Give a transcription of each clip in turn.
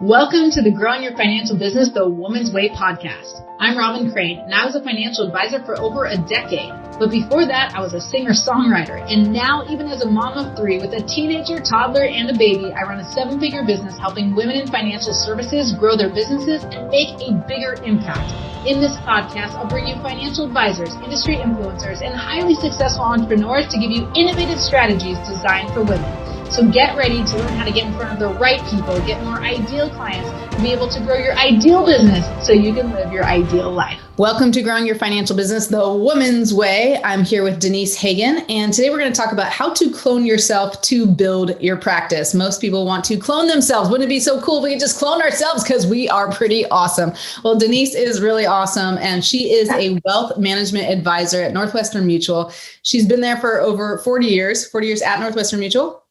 Welcome to the Growing Your Financial Business the Woman's Way podcast. I'm Robin Crane, and I was a financial advisor for over a decade. But before that, I was a singer-songwriter. And now, even as a mom of three with a teenager, toddler, and a baby, I run a seven-figure business helping women in financial services grow their businesses and make a bigger impact. In this podcast, I'll bring you financial advisors, industry influencers, and highly successful entrepreneurs to give you innovative strategies designed for women. So get ready to learn how to get in front of the right people, get more ideal clients, and be able to grow your ideal business so you can live your ideal life. Welcome to Growing Your Financial Business the Woman's Way. I'm here with Denise Hagan, and today we're going to talk about how to clone yourself to build your practice. Most people want to clone themselves. Wouldn't it be so cool if we could just clone ourselves because we are pretty awesome? Well, Denise is really awesome, and she is a wealth management advisor at Northwestern Mutual. She's been there for over 40 years at Northwestern Mutual.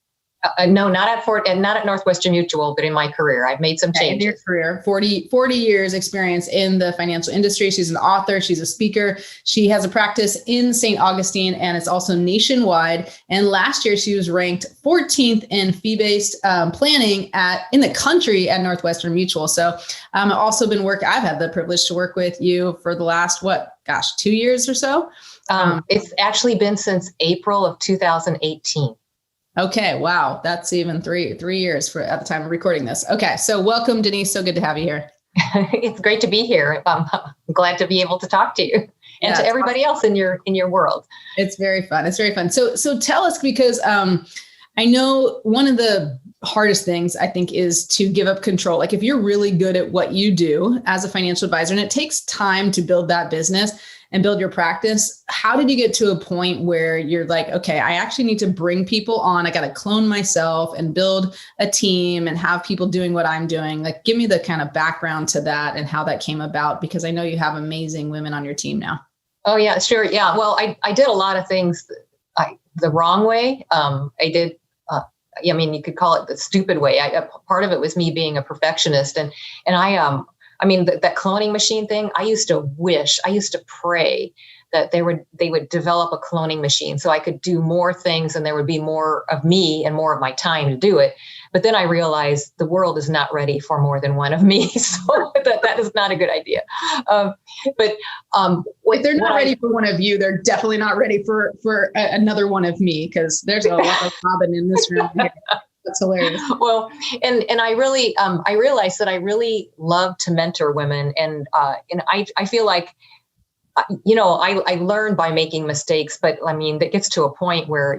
No, not at Northwestern Mutual, but in my career, I've made some changes. In your career, 40 years experience in the financial industry. She's an author. She's a speaker. She has a practice in St. Augustine, and it's also nationwide. And last year, she was ranked 14th in fee-based planning in the country at Northwestern Mutual. So I've also been I've had the privilege to work with you for the last, 2 years or so? It's actually been since April of 2018. Okay. Wow. That's even three years at the time of recording this. Okay. So welcome, Denise. So good to have you here. It's great to be here. I'm glad to be able to talk to you and to everybody else in your world. It's very fun. So tell us, because I know one of the hardest things I think is to give up control. Like if you're really good at what you do as a financial advisor, and it takes time to build that business and build your practice, how did you get to a point where you're like, okay, I actually need to bring people on. I got to clone myself and build a team and have people doing what I'm doing. Like, give me the kind of background to that and how that came about, because I know you have amazing women on your team now. Oh yeah, sure. Yeah. Well, I did a lot of things the wrong way. I did, you could call it the stupid way. Part of it was me being a perfectionist, and that cloning machine thing, I used to pray that they would develop a cloning machine so I could do more things and there would be more of me and more of my time to do it. But then I realized the world is not ready for more than one of me. So that is not a good idea. If they're not ready for one of you, they're definitely not ready for another one of me, because there's a lot of Robin in this room here. That's hilarious. Well, and I really, I realized that I really love to mentor women. And I feel like, I learned by making mistakes, but that gets to a point where,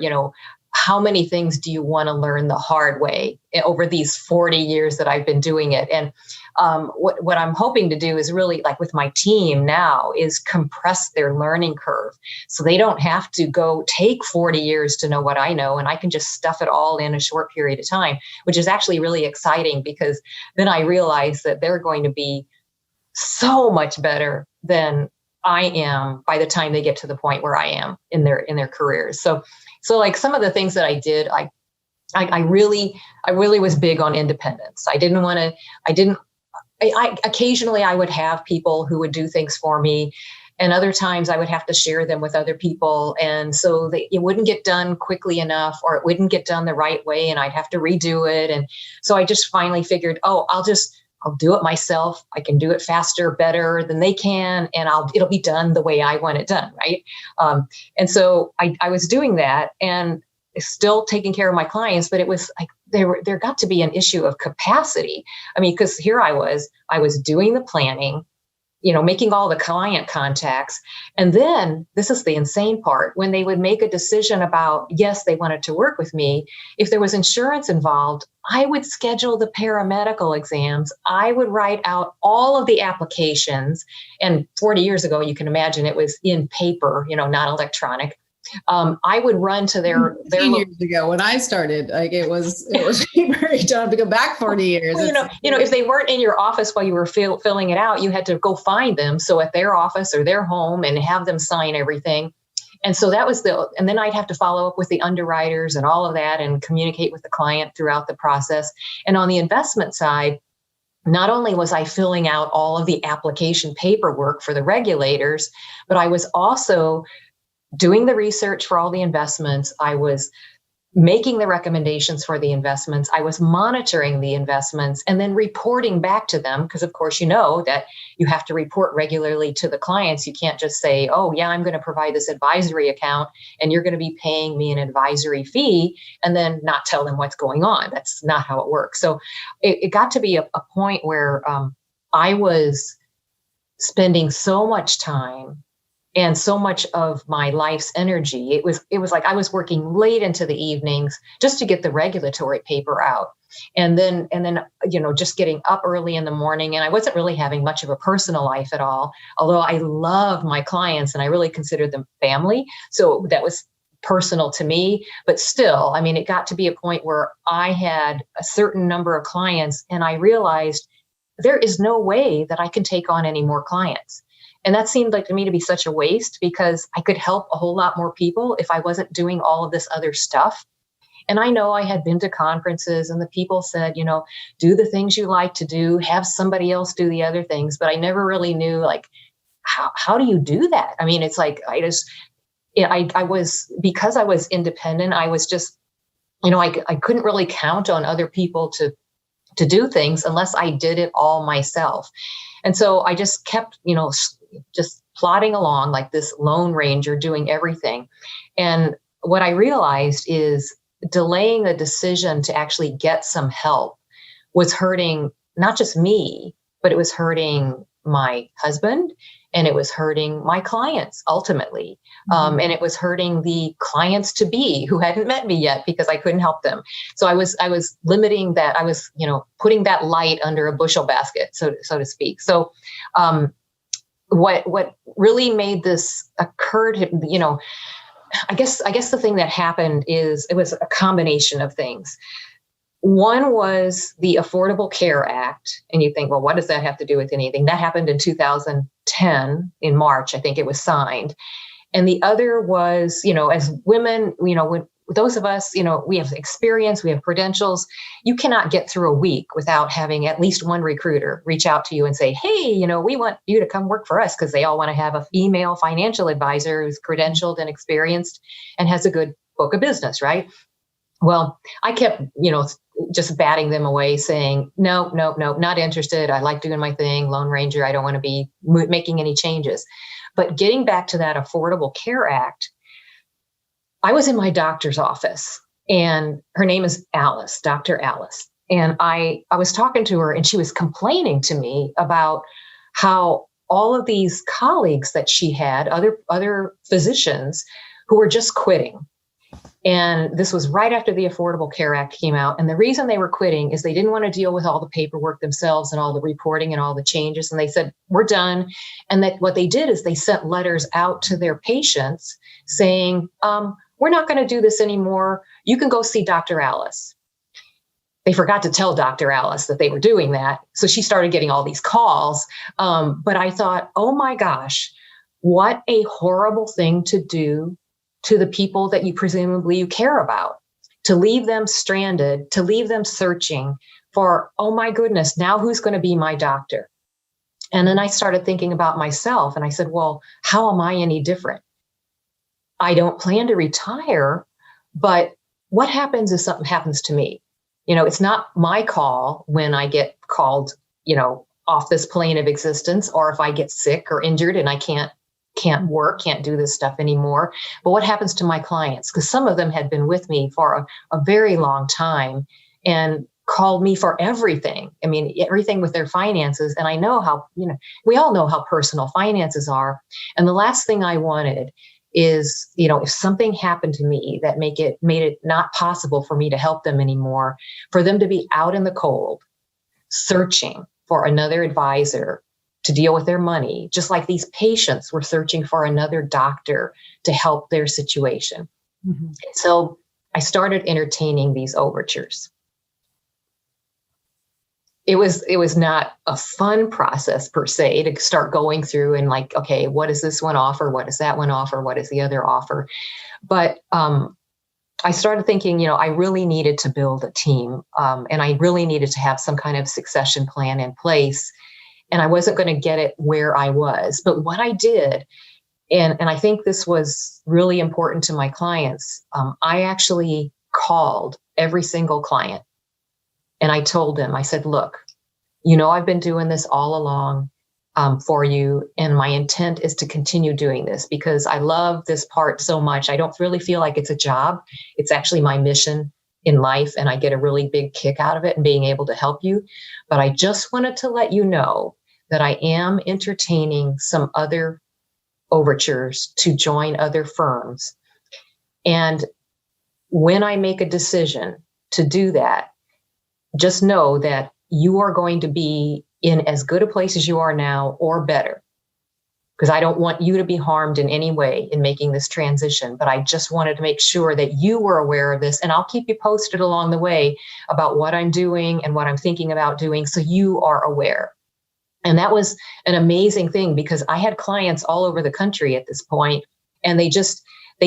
how many things do you want to learn the hard way over these 40 years that I've been doing it? And what I'm hoping to do is really, like with my team now, is compress their learning curve so they don't have to go take 40 years to know what I know, and I can just stuff it all in a short period of time, which is actually really exciting, because then I realize that they're going to be so much better than I am by the time they get to the point where I am in their careers. So like some of the things that I did, I really was big on independence. Occasionally I would have people who would do things for me, and other times I would have to share them with other people. And so it wouldn't get done quickly enough, or it wouldn't get done the right way, and I'd have to redo it. And so I just finally figured, I'll do it myself. I can do it faster, better than they can, and it'll be done the way I want it done, right? And so I was doing that and still taking care of my clients, but it was like there got to be an issue of capacity. Because here I was doing the planning, making all the client contacts. And then this is the insane part, when they would make a decision about, yes, they wanted to work with me, if there was insurance involved, I would schedule the paramedical exams. I would write out all of the applications. And 40 years ago, you can imagine it was in paper, not electronic. I would run to their years ago when I started, like it was paper. You don't have to go back 40 years. Well, if they weren't in your office while you were filling it out, you had to go find them. So at their office or their home and have them sign everything. And so that was and then I'd have to follow up with the underwriters and all of that and communicate with the client throughout the process. And on the investment side, not only was I filling out all of the application paperwork for the regulators, but I was also doing the research for all the investments. I was making the recommendations for the investments. I was monitoring the investments and then reporting back to them. Because of course, you know that you have to report regularly to the clients. You can't just say, oh yeah, I'm going to provide this advisory account and you're going to be paying me an advisory fee and then not tell them what's going on. That's not how it works. So it got to be a point where I was spending so much time and so much of my life's energy. It was like I was working late into the evenings just to get the regulatory paper out. And then, just getting up early in the morning. And I wasn't really having much of a personal life at all, although I love my clients and I really considered them family. So that was personal to me, but still, I mean, it got to be a point where I had a certain number of clients and I realized there is no way that I can take on any more clients. And that seemed like to me to be such a waste because I could help a whole lot more people if I wasn't doing all of this other stuff. And I know I had been to conferences and the people said, do the things you like to do, have somebody else do the other things. But I never really knew like, how do you do that? I mean, it's like, because I was independent, I was just, I couldn't really count on other people to do things unless I did it all myself. And so I just kept, just plodding along like this Lone Ranger doing everything. And what I realized is delaying the decision to actually get some help was hurting not just me, but it was hurting my husband and it was hurting my clients ultimately. And it was hurting the clients to be who hadn't met me yet because I couldn't help them. So I was limiting that. I was, putting that light under a bushel basket, so to speak. So, what really made this occur to, I guess the thing that happened is it was a combination of things. One was the Affordable Care Act. And you think, well, what does that have to do with anything? That happened in 2010 in March, I think it was signed. And the other was, as women, when those of us, we have experience, we have credentials. You cannot get through a week without having at least one recruiter reach out to you and say, hey, we want you to come work for us because they all want to have a female financial advisor who's credentialed and experienced and has a good book of business, right? Well, I kept, just batting them away saying, no, not interested. I like doing my thing, Lone Ranger. I don't want to be making any changes. But getting back to that Affordable Care Act, I was in my doctor's office and her name is Alice, Dr. Alice. And I was talking to her and she was complaining to me about how all of these colleagues that she had, other physicians who were just quitting. And this was right after the Affordable Care Act came out. And the reason they were quitting is they didn't want to deal with all the paperwork themselves and all the reporting and all the changes. And they said, we're done. And that what they did is they sent letters out to their patients saying, we're not going to do this anymore. You can go see Dr. Alice. They forgot to tell Dr. Alice that they were doing that. So she started getting all these calls. But I thought, oh my gosh, what a horrible thing to do to the people that you care about, to leave them stranded, to leave them searching for, oh my goodness, now who's going to be my doctor? And then I started thinking about myself and I said, well, how am I any different? I don't plan to retire, but what happens if something happens to me? It's not my call when I get called, off this plane of existence, or if I get sick or injured and I can't work, can't do this stuff anymore. But what happens to my clients? Because some of them had been with me for a very long time and called me for everything. I mean, everything with their finances. And I know how, we all know how personal finances are. And the last thing I wanted is, if something happened to me that made it not possible for me to help them anymore, for them to be out in the cold, searching for another advisor to deal with their money, just like these patients were searching for another doctor to help their situation. Mm-hmm. So I started entertaining these overtures. It was not a fun process per se to start going through and like, okay, what does this one offer? What does that one offer? What does the other offer? But I started thinking, I really needed to build a team and I really needed to have some kind of succession plan in place. And I wasn't going to get it where I was. But what I did, and I think this was really important to my clients, I actually called every single client. And I told them, I said, look, I've been doing this all along for you. And my intent is to continue doing this because I love this part so much. I don't really feel like it's a job. It's actually my mission in life. And I get a really big kick out of it and being able to help you. But I just wanted to let you know that I am entertaining some other overtures to join other firms. And when I make a decision to do that, just know that you are going to be in as good a place as you are now or better, because I don't want you to be harmed in any way in making this transition. But I just wanted to make sure that you were aware of this, and I'll keep you posted along the way about what I'm doing and what I'm thinking about doing, so you are aware. And that was an amazing thing, because I had clients all over the country at this point, and they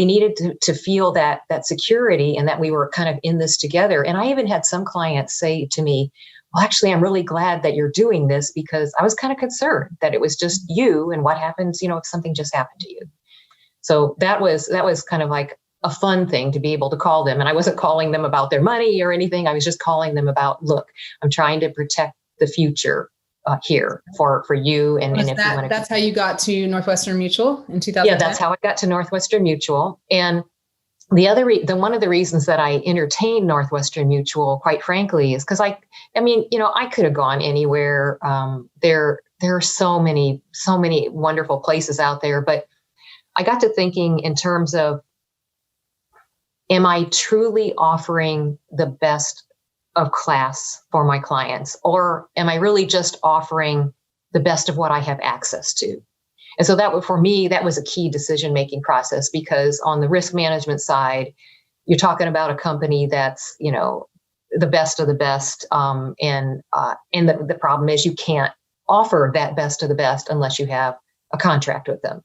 needed to feel that security and that we were kind of in this together. And I even had some clients say to me, well, actually, I'm really glad that you're doing this, because I was kind of concerned that it was just you, and what happens, if something just happened to you. So that was kind of like a fun thing to be able to call them. And I wasn't calling them about their money or anything. I was just calling them about, look, I'm trying to protect the future here for you. And if you want to, that's how you got to Northwestern Mutual in 2010? Yeah, that's how I got to Northwestern Mutual. And the one of the reasons that I entertained Northwestern Mutual, quite frankly, is because I could have gone anywhere. There are so many wonderful places out there, but I got to thinking in terms of, am I truly offering the best of class for my clients, or am I really just offering the best of what I have access to? And so for me, that was a key decision-making process, because on the risk management side, you're talking about a company that's, the best of the best. And the problem is you can't offer that best of the best unless you have a contract with them.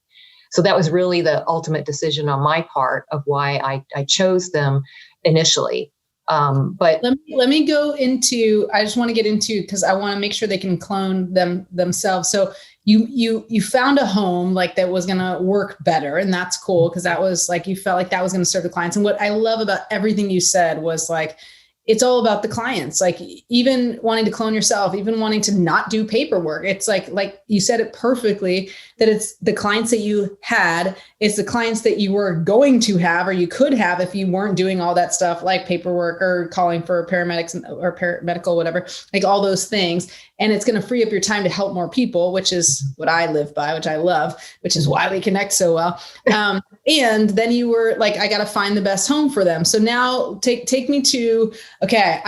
So that was really the ultimate decision on my part of why I chose them initially. But let me go into, I just want to get into, because I want to make sure they can clone themselves. So you found a home like that was going to work better. And that's cool, because that was like, you felt like that was going to serve the clients. And what I love about everything you said was like, it's all about the clients, like even wanting to clone yourself, even wanting to not do paperwork. It's like you said it perfectly, that it's the clients that you had, it's the clients that you were going to have, or you could have if you weren't doing all that stuff like paperwork or calling for paramedics or paramedical, whatever, like all those things. And it's going to free up your time to help more people, which is what I live by, which I love, which is why we connect so well. And then you were like, I got to find the best home for them. So now take me to, okay,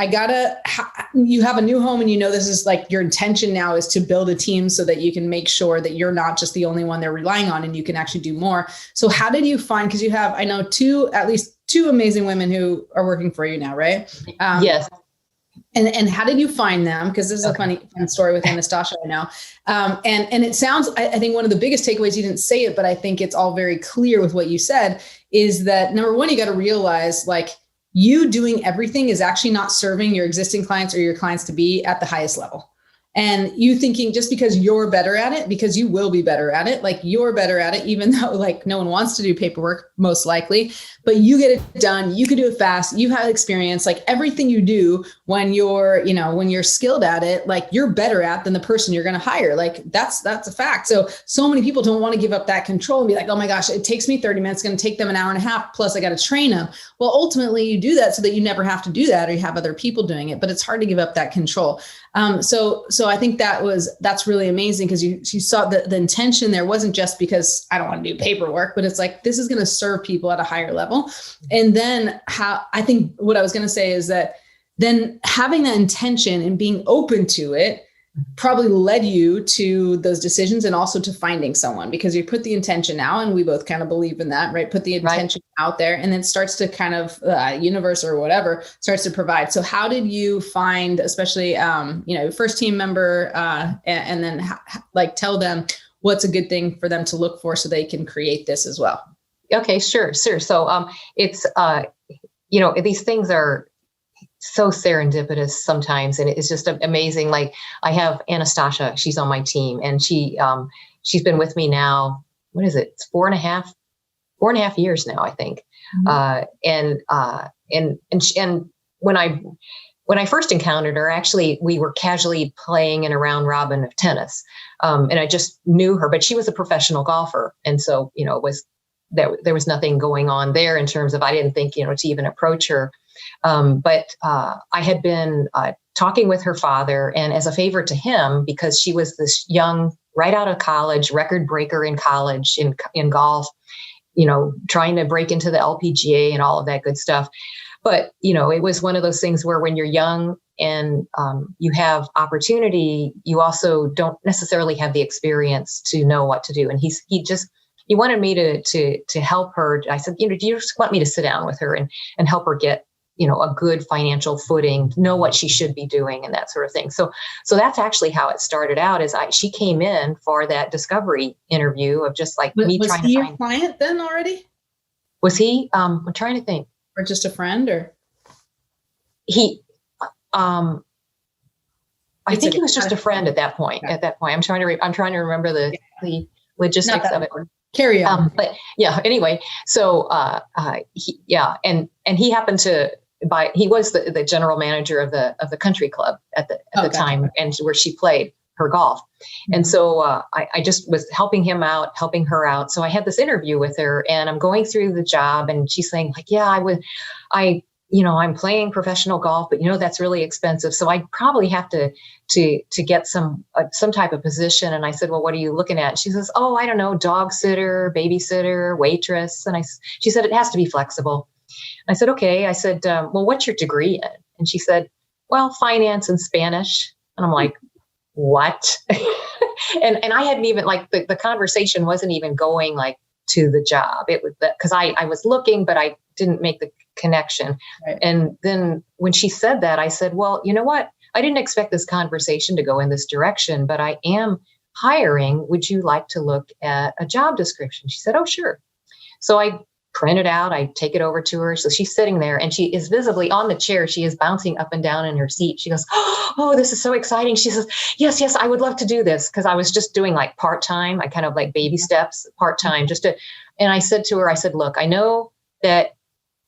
you have a new home, and this is like your intention now is to build a team so that you can make sure that you're not just the only one they're relying on, and you can actually do more. So how did you find, because you have, I know at least two amazing women who are working for you now, right? Yes. And how did you find them? Because this is a fun story with Anastasia right now. And it sounds, I think one of the biggest takeaways, you didn't say it, but I think it's all very clear with what you said, is that number one, you got to realize like you doing everything is actually not serving your existing clients or your clients to be at the highest level. And you thinking just because you're better at it, because you will be better at it, like you're better at it, even though like no one wants to do paperwork, most likely, but you get it done. You can do it fast. You have experience, like everything you do when you're, when you're skilled at it, like you're better at than the person you're going to hire. Like that's a fact. So many people don't want to give up that control and be like, oh my gosh, it takes me 30 minutes. It's going to take them an hour and a half. Plus I got to train them. Well, ultimately you do that so that you never have to do that, or you have other people doing it, but it's hard to give up that control. So I think that's really amazing, because you saw the intention there wasn't just because I don't want to do paperwork, but it's like, this is going to serve people at a higher level. And then I think what I was going to say is that then having that intention and being open to it probably led you to those decisions, and also to finding someone, because you put the intention out, and we both kind of believe in that, right? Put the intention out there, and then starts to kind of universe or whatever starts to provide. So how did you find, especially, first team member, and then like tell them what's a good thing for them to look for so they can create this as well? Okay, sure. So it's, these things are so serendipitous sometimes. And it's just amazing. Like I have Anastasia, she's on my team, and she's been with me now. What is it? It's 4.5 years now, I think. Mm-hmm. and when I first encountered her, actually, we were casually playing in a round robin of tennis. And I just knew her, but she was a professional golfer. And so, there was nothing going on there in terms of, I didn't think, to even approach her. But I had been talking with her father, and as a favor to him, because she was this young, right out of college, record breaker in college in golf, trying to break into the LPGA and all of that good stuff. But, it was one of those things where when you're young and you have opportunity, you also don't necessarily have the experience to know what to do. And he wanted me to help her. I said, do you just want me to sit down with her and help her get, a good financial footing, know what she should be doing and that sort of thing. So that's actually how it started out. She came in for that discovery interview of just like me trying to find. Was he your client then already? Was he? I'm trying to think. Or just a friend, or he? I think he was just a friend at that point. Okay. At that point, I'm trying to remember the logistics of it. Carry on. But yeah. Anyway, so and he happened to he was the general manager of the country club at the time, and where she played her golf. Mm-hmm. And so I just was helping her out. So I had this interview with her, and I'm going through the job, and she's saying like, yeah, I'm playing professional golf, but that's really expensive. So I probably have to get some type of position. And I said, well, what are you looking at? She says, oh, I don't know, dog sitter, babysitter, waitress. And she said, it has to be flexible. I said, okay. I said, well, what's your degree in? And she said, well, finance and Spanish. And I'm like, what? and I hadn't even the conversation wasn't even going to the job. It was because I was looking, but I didn't make the connection. Right. And then when she said that, I said, well, you know what? I didn't expect this conversation to go in this direction, but I am hiring. Would you like to look at a job description? She said, oh, sure. So I print it out. I take it over to her. So she's sitting there, and she is visibly on the chair. She is bouncing up and down in her seat. She goes, oh, this is so exciting. She says, yes, I would love to do this. Cause I was just doing part-time. I kind of baby steps part-time and I said to her, look, I know that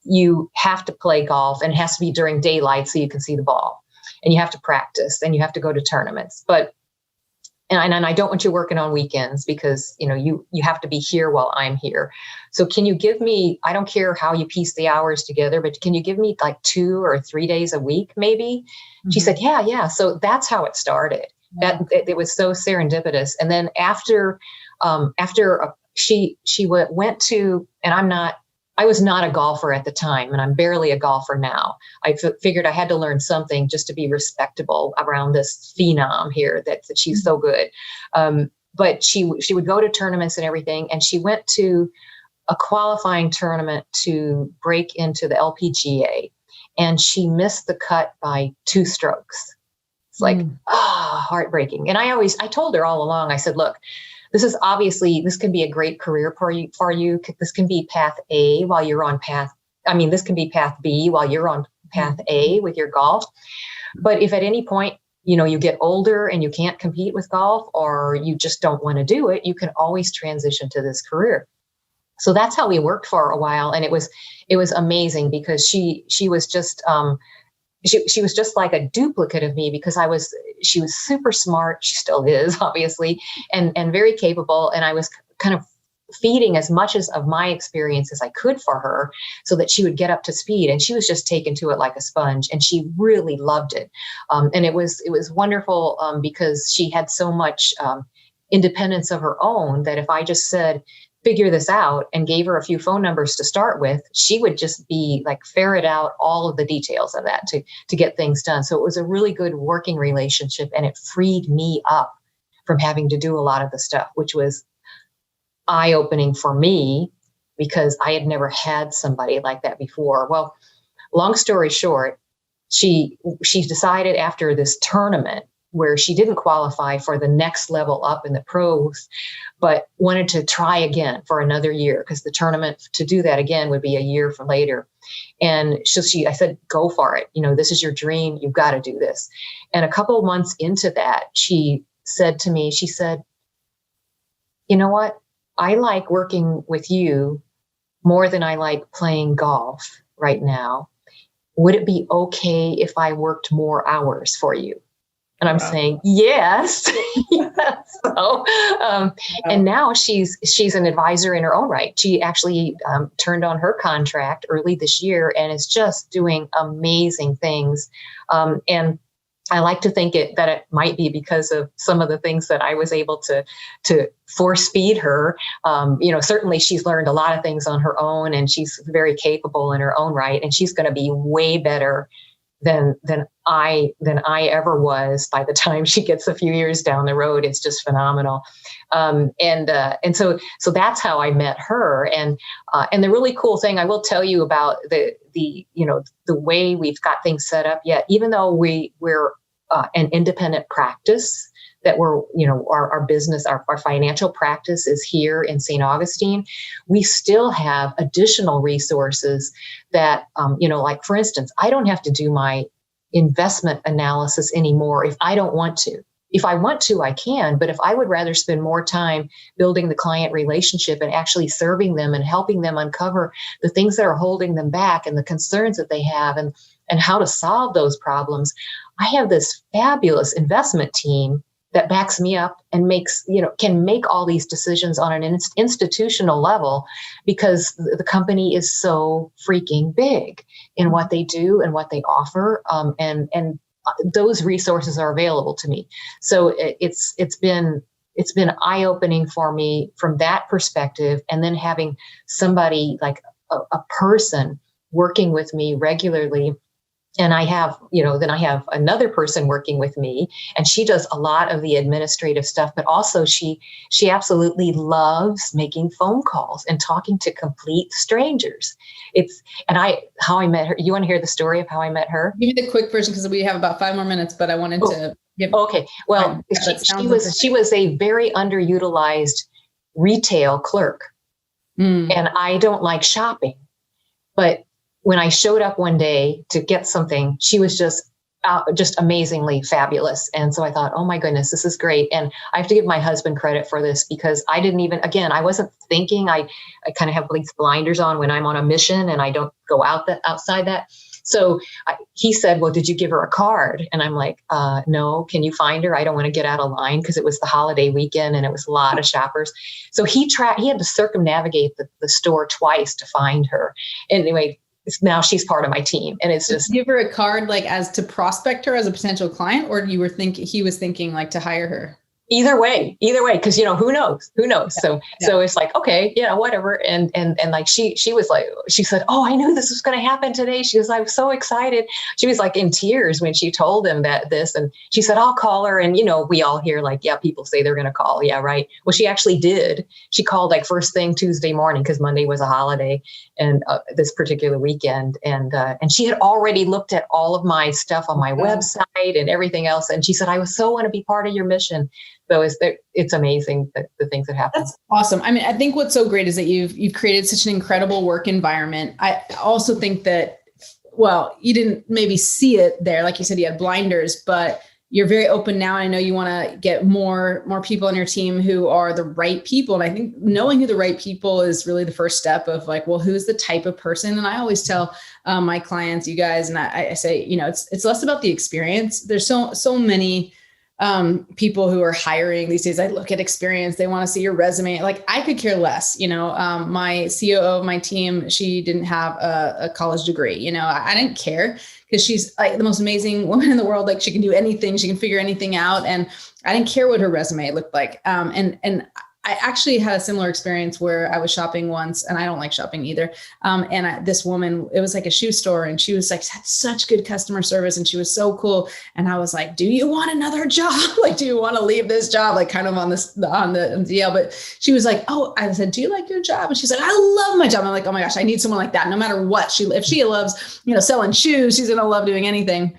you have to play golf, and it has to be during daylight so you can see the ball, and you have to practice, and you have to go to tournaments, and I don't want you working on weekends because, you have to be here while I'm here. So can you give me, I don't care how you piece the hours together, but can you give me 2 or 3 days a week, maybe? Mm-hmm. She said, yeah. So that's how it started. Yeah. It was so serendipitous. And then after she went to, and I was not a golfer at the time, and I'm barely a golfer now. I figured I had to learn something just to be respectable around this phenom here that she's so good. But she would go to tournaments and everything. And she went to a qualifying tournament to break into the LPGA, and she missed the cut by 2 strokes. It's heartbreaking. And I told her all along, I said, look, this can be a great career for you. This can be path A while you're on this can be path B while you're on path A with your golf. But if at any point, you get older and you can't compete with golf, or you just don't want to do it, you can always transition to this career. So that's how we worked for a while. And it was amazing because she was just, she was just like a duplicate of me, because she was super smart. She still is, obviously, and very capable. And I was kind of feeding as much of my experience as I could for her so that she would get up to speed. And she was just taken to it like a sponge, and she really loved it. And it was wonderful because she had so much independence of her own that if I just said, figure this out, and gave her a few phone numbers to start with, she would just be ferret out all of the details of that to get things done. So it was a really good working relationship, and it freed me up from having to do a lot of the stuff, which was eye-opening for me because I had never had somebody like that before. Well, long story short, she decided after this tournament where she didn't qualify for the next level up in the pros, but wanted to try again for another year, because the tournament to do that again would be a year from later. And I said, go for it. This is your dream. You've got to do this. And a couple of months into that, she said to me, you know what? I like working with you more than I like playing golf right now. would it be okay if I worked more hours for you? And I'm saying, yes. Yes. So, and now she's an advisor in her own right. She actually turned on her contract early this year and is just doing amazing things. And I like to think that it might be because of some of the things that I was able to force feed her. Certainly she's learned a lot of things on her own, and she's very capable in her own right. And she's going to be way better than I ever was by the time she gets a few years down the road. It's just phenomenal. And so that's how I met her. And the really cool thing I will tell you about the way we've got things set up yet, even though we're an independent practice, that our business, our financial practice is here in St. Augustine, we still have additional resources that, like for instance, I don't have to do my investment analysis anymore if I don't want to. If I want to, I can, but if I would rather spend more time building the client relationship and actually serving them and helping them uncover the things that are holding them back and the concerns that they have and how to solve those problems, I have this fabulous investment team that backs me up and can make all these decisions on an institutional level, because the company is so freaking big in what they do and what they offer. And those resources are available to me. So it's been eye-opening for me from that perspective. And then having somebody like a person working with me regularly. And I have another person working with me, and she does a lot of the administrative stuff, but also she absolutely loves making phone calls and talking to complete strangers. How I met her. You want to hear the story of how I met her? Give me the quick version because we have about 5 more minutes, but I wanted to give. Okay. Well, she was a very underutilized retail clerk, and I don't like shopping, but when I showed up one day to get something, she was just amazingly fabulous. And so I thought, oh my goodness, this is great. And I have to give my husband credit for this, because I wasn't thinking. I kind of have these blinders on when I'm on a mission, and I don't go outside that. So he said, well, did you give her a card? And I'm like, no, can you find her? I don't want to get out of line, because it was the holiday weekend and it was a lot of shoppers. So he had to circumnavigate the store twice to find her. Anyway, now she's part of my team, and it's just give her a card, like as to prospect her as a potential client, or he was thinking like to hire her? Either way, because who knows? Yeah. So it's like, okay, whatever. And like she was like, she said, oh, I knew this was going to happen today. She was like so excited. She was like in tears when she told him this, and she said, I'll call her. And we all hear like, yeah, people say they're going to call. Yeah, right. Well, she actually did. She called like first thing Tuesday morning, because Monday was a holiday, and this particular weekend, and she had already looked at all of my stuff on my website and everything else. And she said, I was so want to be part of your mission. So it's amazing the things that happen. That's awesome. I mean, I think what's so great is that you've created such an incredible work environment. I also think that, well, you didn't maybe see it there. Like you said, you had blinders, but you're very open now. And I know you want to get more people on your team who are the right people. And I think knowing who the right people is really the first step of like, well, who's the type of person? And I always tell my clients, you guys, and I say, it's less about the experience. There's so many people who are hiring these days. I look at experience. They want to see your resume. Like I could care less, my COO of my team, she didn't have a college degree. I didn't care, because she's like the most amazing woman in the world. Like she can do anything. She can figure anything out. And I didn't care what her resume looked like. And I actually had a similar experience where I was shopping once, and I don't like shopping either. This woman, it was like a shoe store, and she was like, had such good customer service, and she was so cool. And I was like, do you want another job? Like, do you want to leave this job? Like kind of on the DL, but she was like, oh, I said, do you like your job? And she's like, I love my job. I'm like, oh my gosh, I need someone like that. No matter what if she loves, selling shoes, she's going to love doing anything.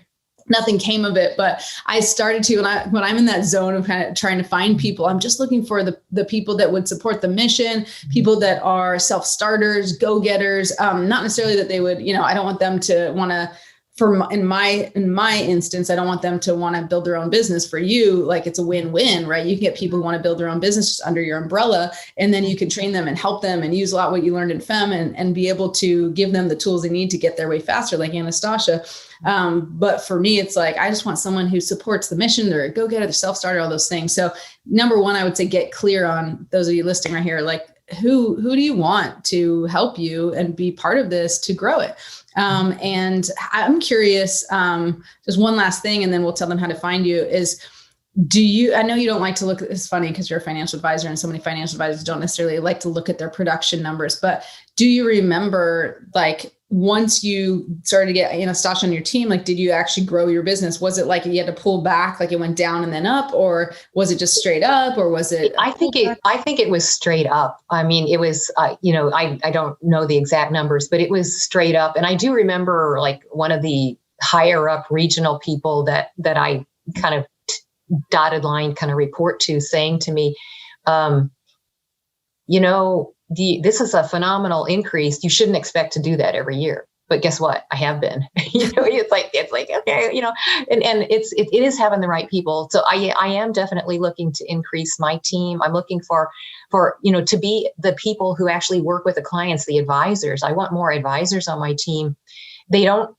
Nothing came of it, but I started to, when I'm in that zone of kind of trying to find people, I'm just looking for the people that would support the mission, people that are self-starters, go-getters, not necessarily that they would, I don't want them to want to in my instance, I don't want them to want to build their own business. For you, like it's a win-win, right? You can get people who want to build their own business just under your umbrella, and then you can train them and help them and use a lot what you learned in FEM and be able to give them the tools they need to get their way faster, like Anastasia. But for me, it's like, I just want someone who supports the mission. They're a go-getter, they're self-starter, all those things. So number one, I would say get clear on those of you listening right here, like who do you want to help you and be part of this to grow it? And I'm curious, just one last thing, and then we'll tell them how to find you is, I know you don't like to look, it's funny because you're a financial advisor and so many financial advisors don't necessarily like to look at their production numbers, but do you remember, like, once you started to get Anastasia on your team, like, did you actually grow your business? Was it like you had to pull back, like it went down and then up, or was it just straight up, or was it? I think it was straight up. I mean, it was, I don't know the exact numbers, but it was straight up. And I do remember like one of the higher up regional people that I kind of dotted line kind of report to saying to me, this is a phenomenal increase. You shouldn't expect to do that every year. But guess what? I have been. It's like okay, and it is having the right people. So I am definitely looking to increase my team. I'm looking for to be the people who actually work with the clients, the advisors. I want more advisors on my team. They don't,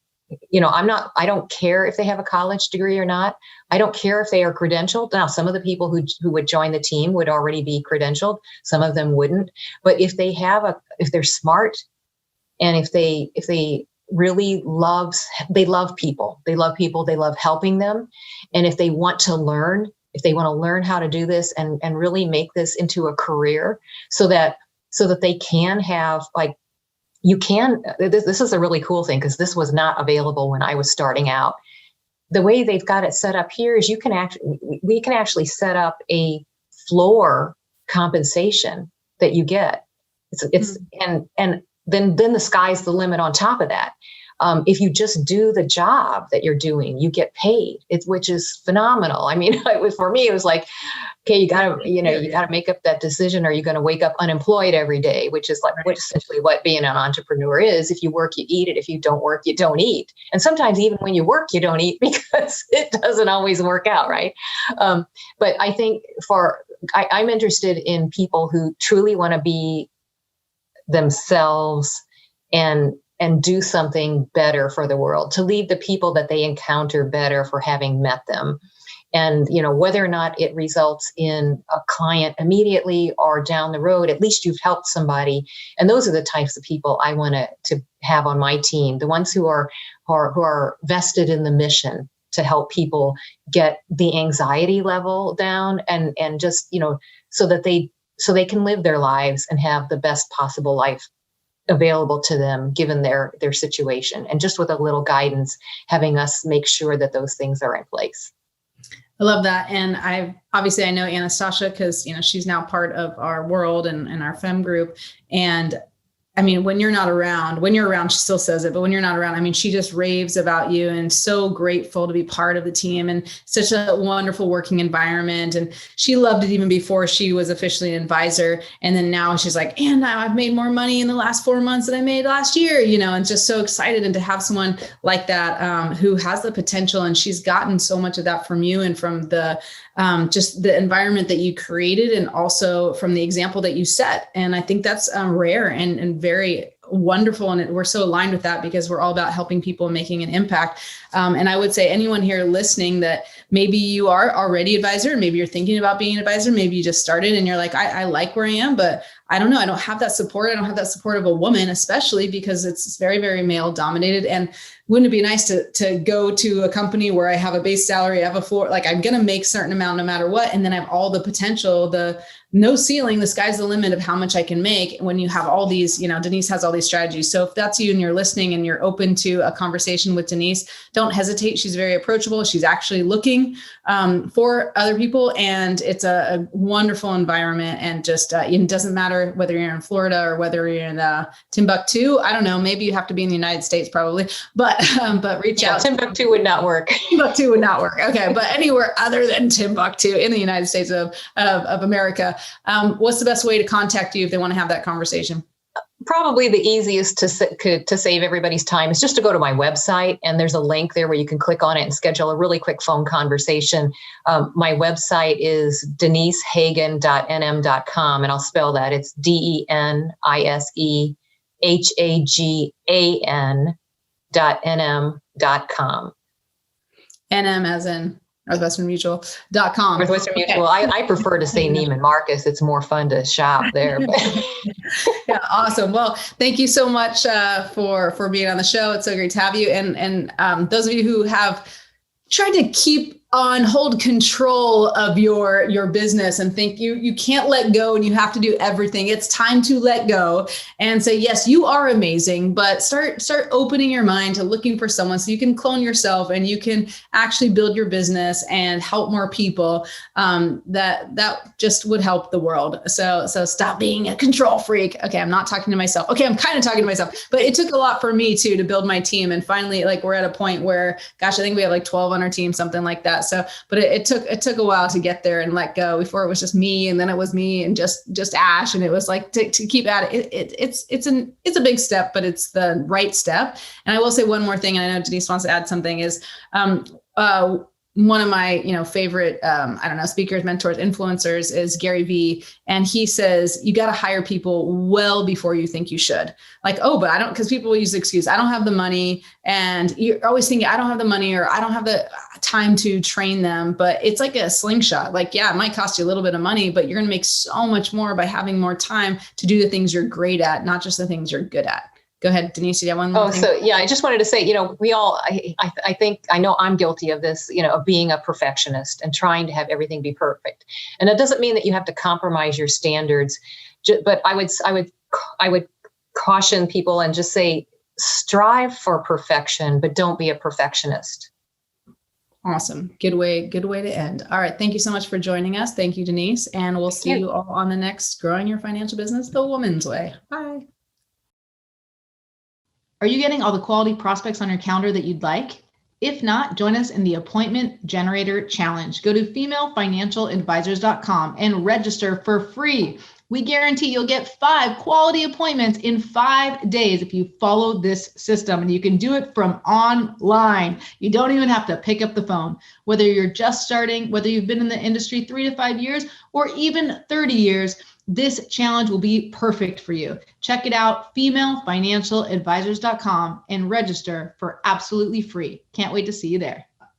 I don't care if they have a college degree or not. I don't care if they are credentialed. Now, some of the people who would join the team would already be credentialed. Some of them wouldn't. But if if they're smart, and if they really love people, they love helping them. And if they want to learn how to do this and really make this into a career so that they can have, like, this is a really cool thing, because this was not available when I was starting out. The way they've got it set up here is we can actually set up a floor compensation that you get. And then the sky's the limit on top of that. If you just do the job that you're doing, you get paid, which is phenomenal. I mean, for me, it was like, okay, you gotta make up that decision. Are you going to wake up unemployed every day? Which is essentially what being an entrepreneur is. If you work, you eat it. If you don't work, you don't eat. And sometimes even when you work, you don't eat because it doesn't always work out, right? But I think I'm interested in people who truly want to be themselves and do something better for the world, to leave the people that they encounter better for having met them. And, whether or not it results in a client immediately or down the road, at least you've helped somebody. And those are the types of people I want to have on my team, the ones who are vested in the mission to help people get the anxiety level down and just, so they can live their lives and have the best possible life available to them given their situation. And just with a little guidance, having us make sure that those things are in place. I love that. And I know Anastasia because, she's now part of our world and our FEM group. And I mean, when you're around, she still says it, but when you're not around, I mean, she just raves about you and so grateful to be part of the team and such a wonderful working environment. And she loved it even before she was officially an advisor. And then now she's like, and now I've made more money in the last 4 months than I made last year, and just so excited. And to have someone like that who has the potential, and she's gotten so much of that from you and from the just the environment that you created and also from the example that you set. And I think that's rare and very wonderful. And we're so aligned with that because we're all about helping people and making an impact. And I would say anyone here listening that maybe you are already advisor, maybe you're thinking about being an advisor, maybe you just started and you're like, I like where I am, but I don't know. I don't have that support. I don't have that support of a woman, especially because it's very, very male dominated. And wouldn't it be nice to go to a company where I have a base salary, I have a floor, like I'm going to make a certain amount no matter what. And then I have all the potential, the no ceiling, the sky's the limit of how much I can make when you have all these, Denise has all these strategies. So if that's you and you're listening and you're open to a conversation with Denise, don't hesitate. She's very approachable. She's actually looking for other people. And it's a wonderful environment. And just, it doesn't matter whether you're in Florida or whether you're in Timbuktu. I don't know. Maybe you have to be in the United States probably, but reach out. Timbuktu would not work. Timbuktu would not work. Okay. But anywhere other than Timbuktu in the United States of America, what's the best way to contact you if they want to have that conversation? Probably the easiest to save everybody's time is just to go to my website, and there's a link there where you can click on it and schedule a really quick phone conversation. My website is denisehagan.nm.com, and I'll spell that. It's DENISEHAGAN.nm.com. NM as in NorthwesternMutual.com. Northwestern Mutual. Okay. I prefer to say Neiman Marcus. It's more fun to shop there. Yeah, awesome. Well, thank you so much for being on the show. It's so great to have you. And those of you who have tried to hold control of your business and think you can't let go and you have to do everything. It's time to let go and say, yes, you are amazing, but start opening your mind to looking for someone so you can clone yourself and you can actually build your business and help more people. That just would help the world. So stop being a control freak. Okay. I'm not talking to myself. Okay. I'm kind of talking to myself, but it took a lot for me too, to build my team. And finally, like, we're at a point where, gosh, I think we have like 12 on our team, something like that. So, but it took a while to get there and let go. Before it was just me, and then it was me and just Ash. And it was like to keep at it. It's a big step, but it's the right step. And I will say one more thing. And I know Denise wants to add something is, one of my, favorite, speakers, mentors, influencers is Gary Vee. And he says, you got to hire people well before you think you should. Like, because people will use the excuse, I don't have the money. And you're always thinking, I don't have the money, or I don't have the time to train them. But it's like a slingshot. Like, yeah, it might cost you a little bit of money, but you're going to make so much more by having more time to do the things you're great at, not just the things you're good at. Go ahead, Denise. You have one more thing? So yeah, I just wanted to say, we all, I think, I know I'm guilty of this, of being a perfectionist and trying to have everything be perfect. And that doesn't mean that you have to compromise your standards, but I would caution people and just say, strive for perfection, but don't be a perfectionist. Awesome. Good way to end. All right. Thank you so much for joining us. Thank you, Denise. And we'll see you all on the next Growing Your Financial Business the Woman's Way. Bye. Are you getting all the quality prospects on your calendar that you'd like? If not, join us in the Appointment Generator Challenge. Go to femalefinancialadvisors.com and register for free. We guarantee you'll get 5 quality appointments in 5 days if you follow this system, and you can do it from online. You don't even have to pick up the phone. Whether you're just starting, whether you've been in the industry 3 to 5 years, or even 30 years, this challenge will be perfect for you. Check it out, femalefinancialadvisors.com, and register for absolutely free. Can't wait to see you there.